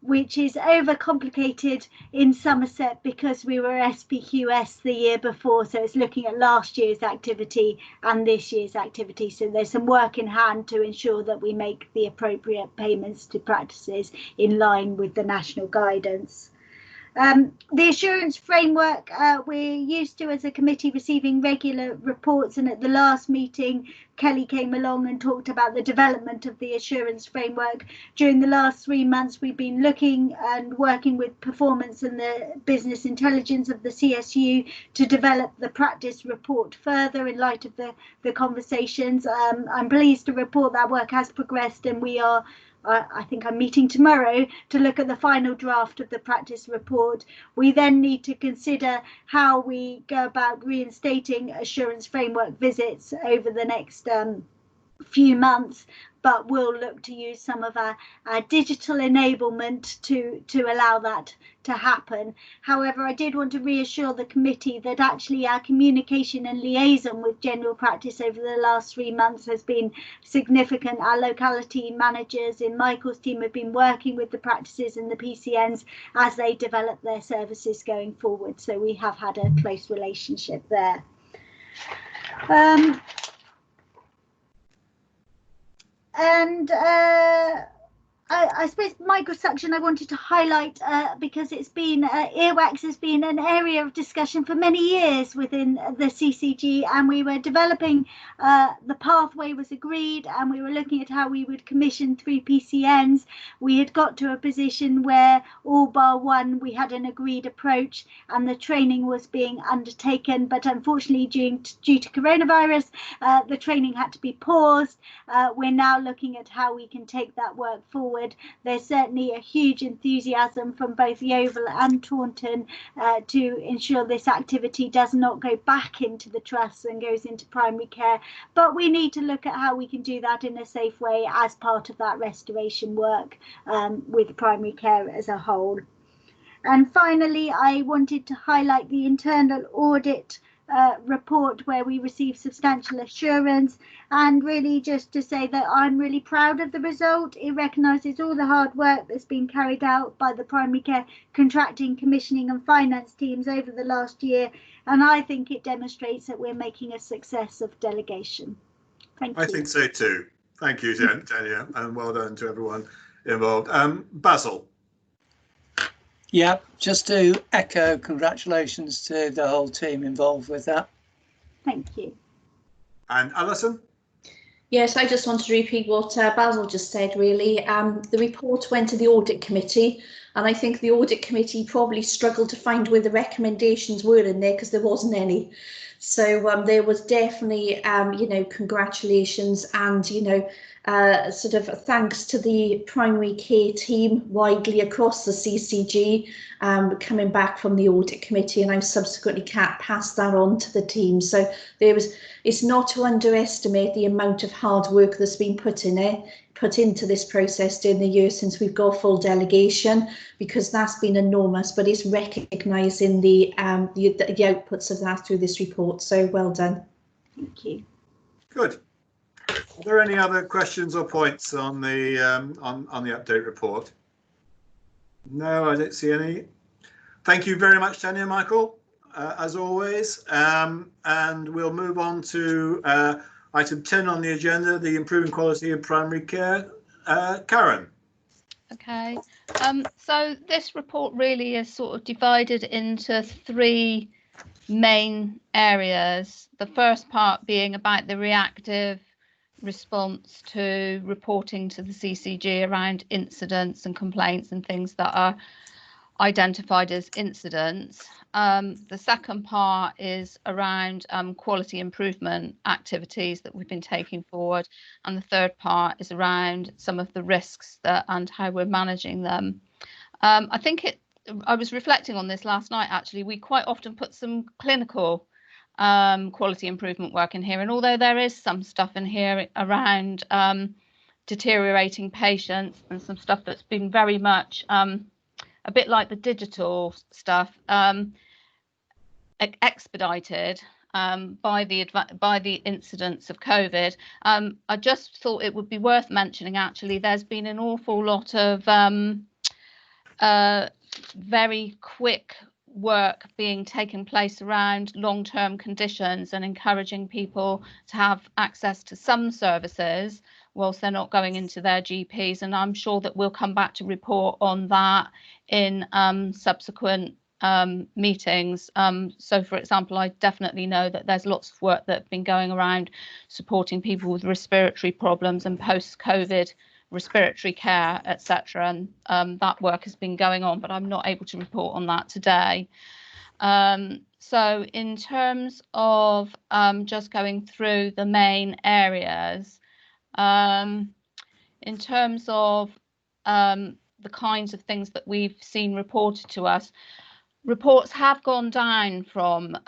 which is overcomplicated in Somerset because we were SPQS the year before, so it's looking at last year's activity and this year's activity. So there's some work in hand to ensure that we make the appropriate payments to practices in line with the national guidance. The assurance framework, we're used to as a committee receiving regular reports, and at the last meeting Kelly came along and talked about the development of the assurance framework. During the last 3 months we've been looking and working with performance and the business intelligence of the CSU to develop the practice report further in light of the conversations. I'm pleased to report that work has progressed, and we are I think I'm meeting tomorrow to look at the final draft of the practice report. We then need to consider how we go about reinstating assurance framework visits over the next few months, but we'll look to use some of our digital enablement to allow that to happen. However, I did want to reassure the committee that actually our communication and liaison with general practice over the last 3 months has been significant. Our locality managers in Michael's team have been working with the practices and the PCNs as they develop their services going forward. So we have had a close relationship there. I suppose microsuction I wanted to highlight because it's been earwax has been an area of discussion for many years within the CCG, and we were developing the pathway was agreed, and we were looking at how we would commission 3 PCNs. We had got to a position where all bar one we had an agreed approach and the training was being undertaken, but unfortunately due to coronavirus the training had to be paused. We're now looking at how we can take that work forward. There's certainly a huge enthusiasm from both Yeovil and Taunton to ensure this activity does not go back into the trusts and goes into primary care, but we need to look at how we can do that in a safe way as part of that restoration work with primary care as a whole. And finally, I wanted to highlight the internal audit report where we received substantial assurance, and really just to say that I'm really proud of the result. It recognises all the hard work that's been carried out by the primary care contracting, commissioning and finance teams over the last year, and I think it demonstrates that we're making a success of delegation. Thank you. I think so too. Thank you, Tanya, and well done to everyone involved. Basil. Yeah, just to echo congratulations to the whole team involved with that. Thank you. And Alison? Yes, I just want to repeat what Basil just said, really. The report went to the audit committee, and I think the audit committee probably struggled to find where the recommendations were in there because there wasn't any. So there was definitely, congratulations and, sort of thanks to the primary care team widely across the CCG coming back from the audit committee, and I've subsequently passed that on to the team. So it's not to underestimate the amount of hard work that's been put into this process during the year since we've got full delegation, because that's been enormous, but it's recognising the outputs of that through this report. So well done. Thank you. Good. Are there any other questions or points on the on the update report? No, I don't see any. Thank you very much, Tanya, Michael, as always. And we'll move on to item 10 on the agenda, the improving quality of primary care. Karen. Okay, so this report really is sort of divided into three main areas. The first part being about the reactive response to reporting to the CCG around incidents and complaints and things that are identified as incidents. The second part is around quality improvement activities that we've been taking forward, and the third part is around some of the risks and how we're managing them. I was reflecting on this last night, actually. We quite often put some clinical quality improvement work in here, and although there is some stuff in here around deteriorating patients and some stuff that's been very much a bit like the digital stuff, expedited by the incidence of COVID. I just thought it would be worth mentioning, actually, there's been an awful lot of very quick work being taken place around long-term conditions and encouraging people to have access to some services whilst they're not going into their GPs, and I'm sure that we'll come back to report on that in subsequent meetings. So, for example, I definitely know that there's lots of work that's been going around supporting people with respiratory problems and post-COVID respiratory care, etc. And that work has been going on, but I'm not able to report on that today. So in terms of just going through the main areas, in terms of the kinds of things that we've seen reported to us, reports have gone down from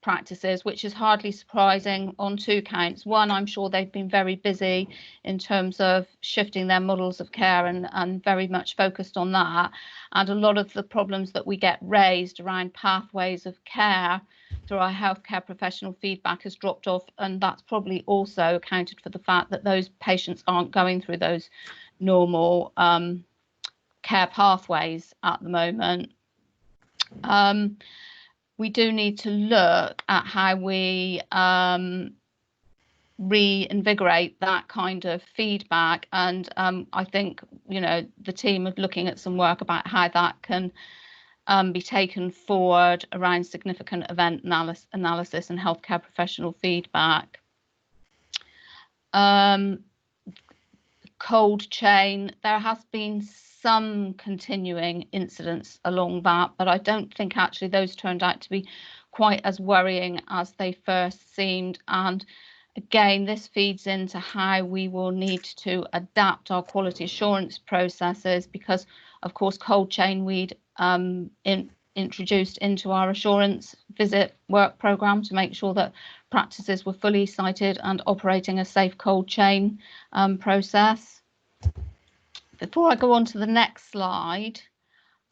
practices, which is hardly surprising on two counts. One, I'm sure they've been very busy in terms of shifting their models of care and very much focused on that. And a lot of the problems that we get raised around pathways of care through our healthcare professional feedback has dropped off, and that's probably also accounted for the fact that those patients aren't going through those normal care pathways at the moment. We do need to look at how we reinvigorate that kind of feedback, and I think the team are looking at some work about how that can be taken forward around significant event analysis and healthcare professional feedback. Cold chain, there has been some continuing incidents along that, but I don't think actually those turned out to be quite as worrying as they first seemed. And again, this feeds into how we will need to adapt our quality assurance processes, because of course cold chain we'd introduced into our assurance visit work programme to make sure that practices were fully sited and operating a safe cold chain process. Before I go on to the next slide,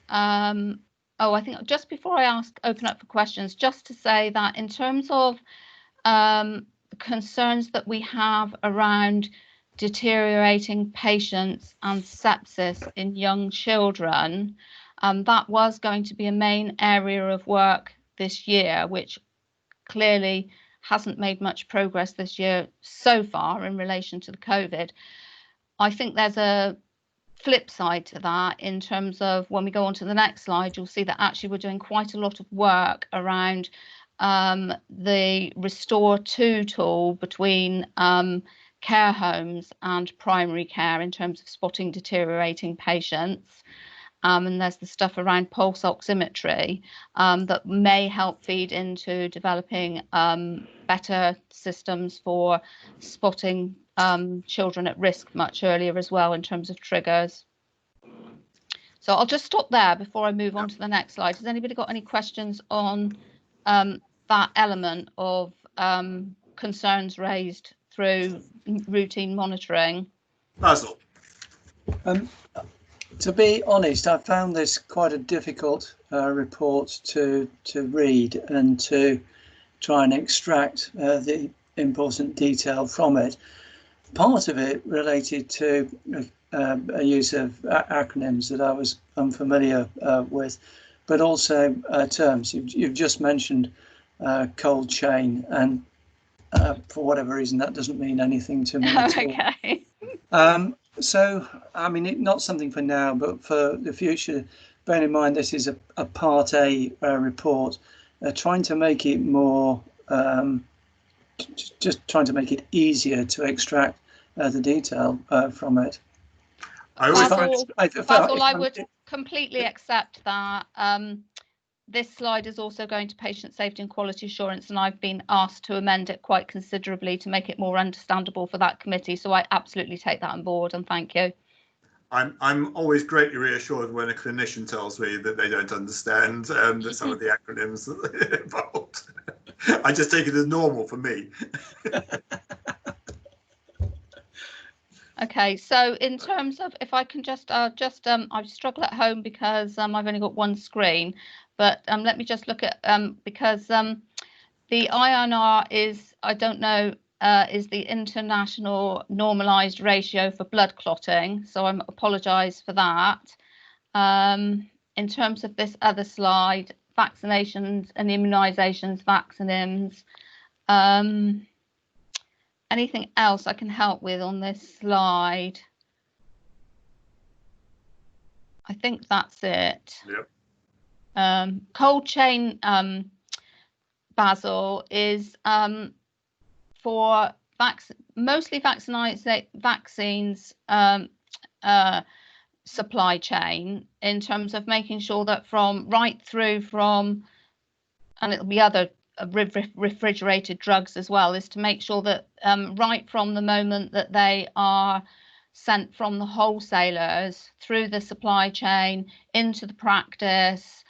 I think just before I open up for questions, just to say that in terms of the concerns that we have around deteriorating patients and sepsis in young children, that was going to be a main area of work this year, which clearly hasn't made much progress this year so far in relation to the COVID. I think there's a flip side to that in terms of when we go on to the next slide, you'll see that actually we're doing quite a lot of work around the Restore 2 tool between care homes and primary care in terms of spotting deteriorating patients. And there's the stuff around pulse oximetry that may help feed into developing better systems for spotting children at risk much earlier as well in terms of triggers. So I'll just stop there before I move on to the next slide. Has anybody got any questions on that element of concerns raised through routine monitoring? Basil. To be honest, I found this quite a difficult report to read and to try and extract the important detail from it. Part of it related to a use of acronyms that I was unfamiliar with, but also terms. You've just mentioned cold chain, and for whatever reason that doesn't mean anything to me at all. Okay. So, I mean, not something for now, but for the future, bearing in mind this is a Part A report, trying to make it more, just trying to make it easier to extract the detail from it. Basil, I would completely accept that. This slide is also going to patient safety and quality assurance, and I've been asked to amend it quite considerably to make it more understandable for that committee. So I absolutely take that on board, and thank you. I'm always greatly reassured when a clinician tells me that they don't understand that some of the acronyms involved. I just take it as normal for me. Okay, so in terms of, if I can just I struggle at home because I've only got one screen, but let me just look at because the INR is, I don't know, is the international normalized ratio for blood clotting, so I apologise for that. In terms of this other slide, vaccinations and immunisations, vaccinims. Anything else I can help with on this slide? I think that's it. Yep. Cold chain, Basil, is for mostly vaccines supply chain, in terms of making sure that right through from, and it'll be other refrigerated drugs as well, is to make sure that right from the moment that they are sent from the wholesalers through the supply chain into the practice,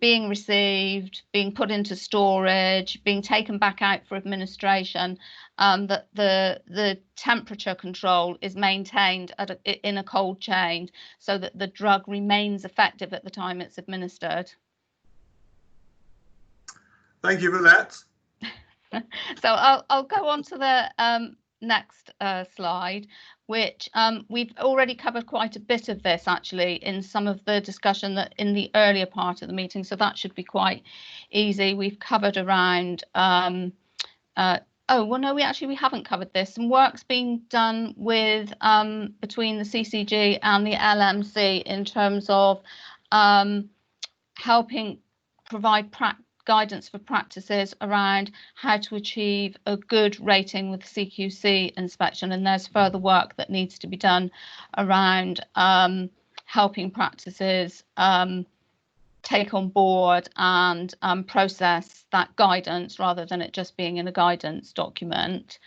being received, being put into storage, being taken back out for administration, that the temperature control is maintained in a cold chain so that the drug remains effective at the time it's administered. Thank you for that. So I'll go on to the next slide, which we've already covered quite a bit of this actually in some of the discussion that in the earlier part of the meeting, so that should be quite easy. We've covered around oh well no, we haven't covered this. Some work's being done with between the CCG and the LMC in terms of helping provide guidance for practices around how to achieve a good rating with CQC inspection, and there's further work that needs to be done around helping practices take on board and process that guidance rather than it just being in a guidance document.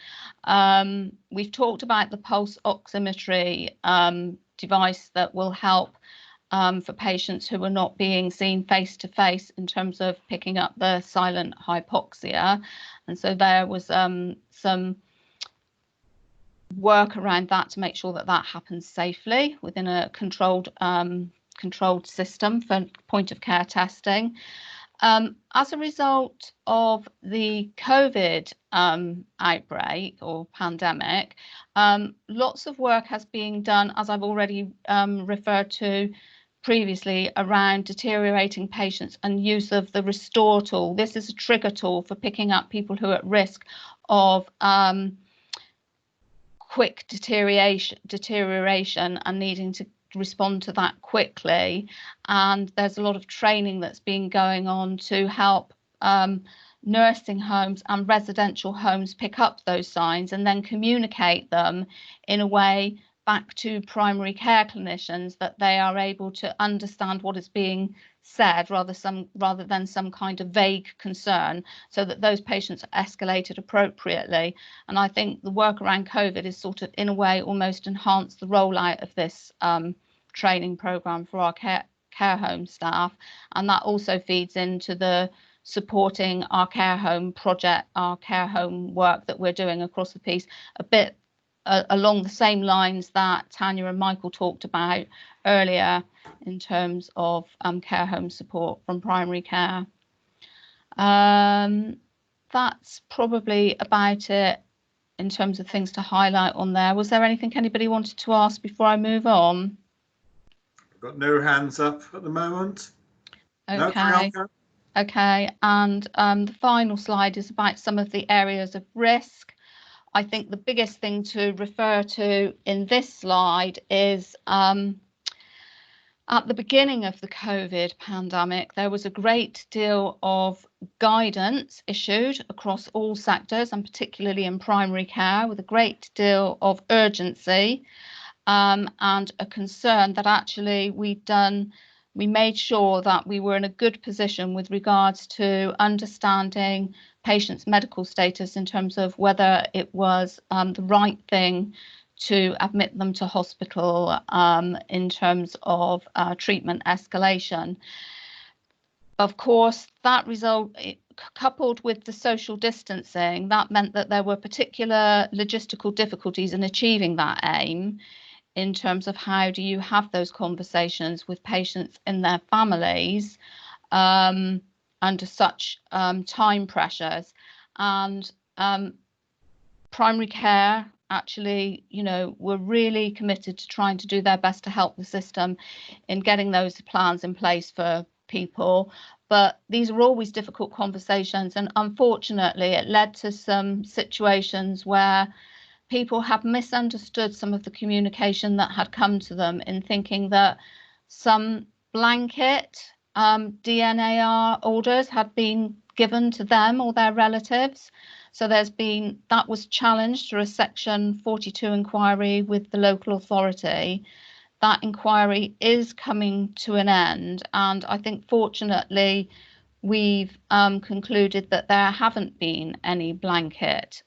We've talked about the pulse oximetry device that will help for patients who are not being seen face to face in terms of picking up the silent hypoxia. And so there was some work around that to make sure that that happens safely within a controlled system for point of care testing. As a result of the COVID outbreak or pandemic, lots of work has been done, as I've already referred to, previously around deteriorating patients and use of the Restore tool. This is a trigger tool for picking up people who are at risk of quick deterioration and needing to respond to that quickly. And there's a lot of training that's been going on to help nursing homes and residential homes pick up those signs and then communicate them in a way back to primary care clinicians that they are able to understand what is being said rather than some kind of vague concern, so that those patients are escalated appropriately. And I think the work around COVID is sort of, in a way, almost enhanced the rollout of this training programme for our care home staff. And that also feeds into the supporting our care home project, our care home work that we're doing across the piece, a bit along the same lines that Tanya and Michael talked about earlier in terms of care home support from primary care. That's probably about it in terms of things to highlight on there. Was there anything anybody wanted to ask before I move on? I've got no hands up at the moment. Okay. No, okay, and the final slide is about some of the areas of risk. I think the biggest thing to refer to in this slide is at the beginning of the COVID pandemic, there was a great deal of guidance issued across all sectors, and particularly in primary care, with a great deal of urgency and a concern that actually we made sure that we were in a good position with regards to understanding patients' medical status in terms of whether it was the right thing to admit them to hospital in terms of treatment escalation. Of course, that result, coupled with the social distancing, that meant that there were particular logistical difficulties in achieving that aim, in terms of how do you have those conversations with patients and their families under such time pressures. And primary care actually, were really committed to trying to do their best to help the system in getting those plans in place for people. But these are always difficult conversations, and unfortunately it led to some situations where people have misunderstood some of the communication that had come to them, in thinking that some blanket DNAR orders had been given to them or their relatives. So that was challenged through a Section 42 inquiry with the local authority. That inquiry is coming to an end, and I think fortunately we've concluded that there haven't been any blanket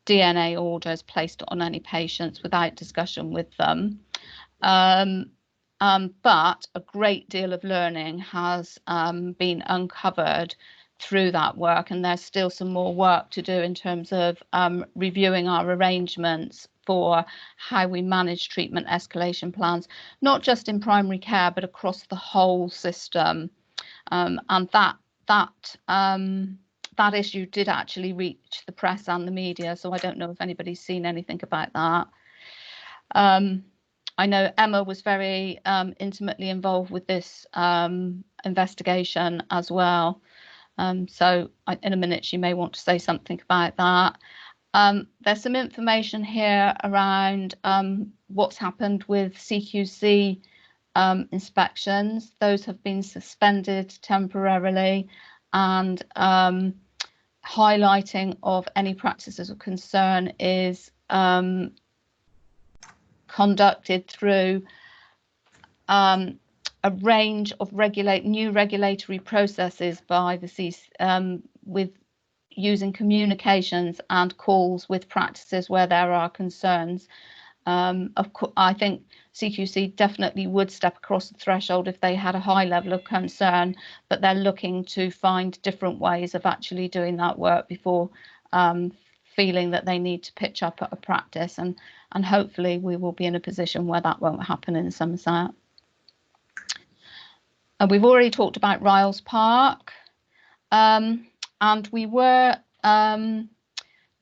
DNA orders placed on any patients without discussion with them. But a great deal of learning has been uncovered through that work, and there's still some more work to do in terms of reviewing our arrangements for how we manage treatment escalation plans, not just in primary care but across the whole system. And that issue did actually reach the press and the media, so I don't know if anybody's seen anything about that. I know Emma was very intimately involved with this investigation as well. So in a minute she may want to say something about that. There's some information here around what's happened with CQC inspections. Those have been suspended temporarily, and highlighting of any practices of concern is conducted through a range of new regulatory processes by the with using communications and calls with practices where there are concerns. Of course, I think CQC definitely would step across the threshold if they had a high level of concern, but they're looking to find different ways of actually doing that work before feeling that they need to pitch up a practice, and hopefully we will be in a position where that won't happen in Somerset. And we've already talked about Riles Park, and we were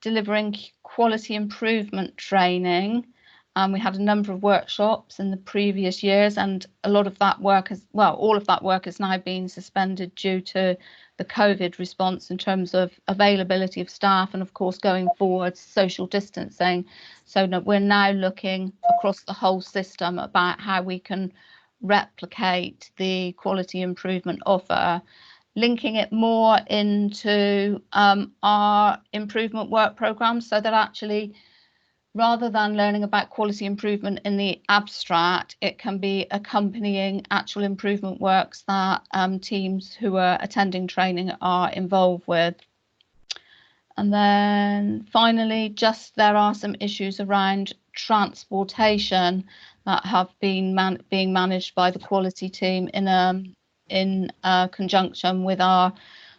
delivering quality improvement training We had a number of workshops in the previous years, and a lot of that work has, well, all of that work has now been suspended due to the COVID response in terms of availability of staff and, of course, going forward, social distancing. So we're now looking across the whole system about how we can replicate the quality improvement offer, linking it more into our improvement work programmes, so that actually, rather than learning about quality improvement in the abstract, it can be accompanying actual improvement works that teams who are attending training are involved with. And then finally, just there are some issues around transportation that have been being managed by the quality team in conjunction with our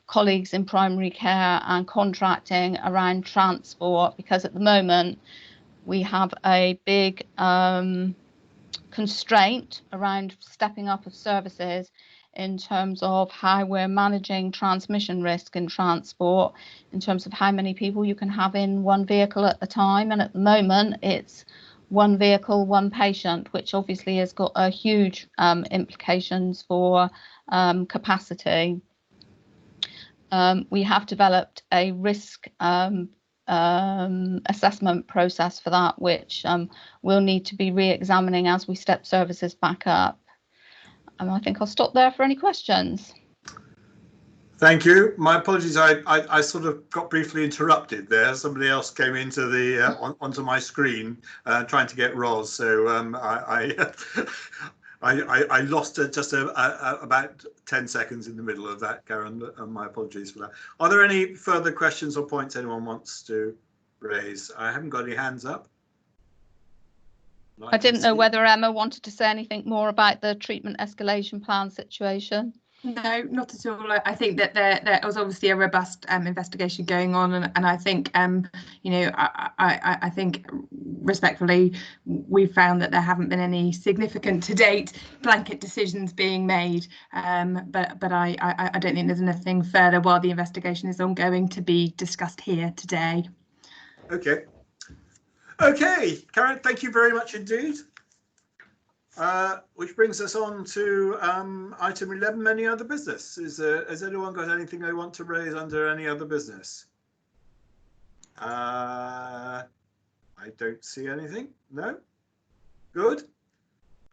colleagues in primary care and contracting around transport, because at the moment we have a big constraint around stepping up of services in terms of how we're managing transmission risk in transport, in terms of how many people you can have in one vehicle at a time. And at the moment, it's one vehicle, one patient, which obviously has got a huge implications for capacity. We have developed a risk assessment process for that, which we'll need to be re-examining as we step services back up. I think I'll stop there for any questions. Thank you. My apologies. I sort of got briefly interrupted there. Somebody else came into the onto my screen trying to get Ros. So I lost just about 10 seconds in the middle of that, Karen. My apologies for that. Are there any further questions or points anyone wants to raise? I haven't got any hands up. I didn't know whether Emma wanted to say anything more about the treatment escalation plan situation. No, not at all. I think that there was obviously a robust investigation going on, and I think you know, I think respectfully we found that there haven't been any significant to date blanket decisions being made, but I don't think there's anything further while the investigation is ongoing to be discussed here today. Okay. Okay, Karen, thank you very much indeed. Which brings us on to item 11, any other business. Has anyone got anything they want to raise under any other business? I don't see anything. No? Good.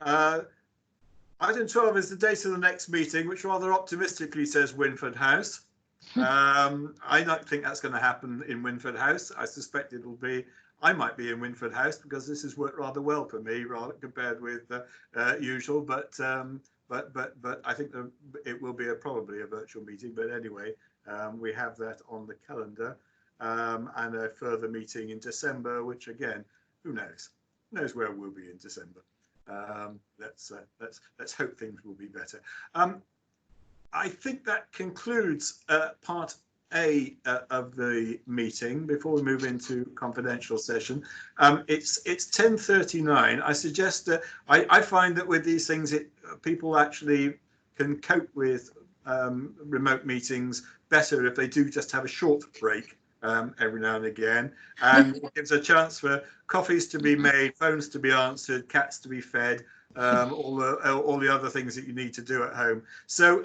Item 12 is the date of the next meeting, which rather optimistically says Winford House. I don't think that's going to happen in Winford House. I suspect it'll be, I might be in Winford House because this has worked rather well for me, rather compared with usual. But I think it will be probably a virtual meeting. But anyway, we have that on the calendar, and a further meeting in December, which again, who knows? Who knows where we'll be in December? Let's hope things will be better. I think that concludes part A of the meeting. Before we move into confidential session, it's 10:39. I suggest I find that with these things, people actually can cope with remote meetings better if they do just have a short break every now and again, and it gives a chance for coffees to be made, phones to be answered, cats to be fed, all the other things that you need to do at home. So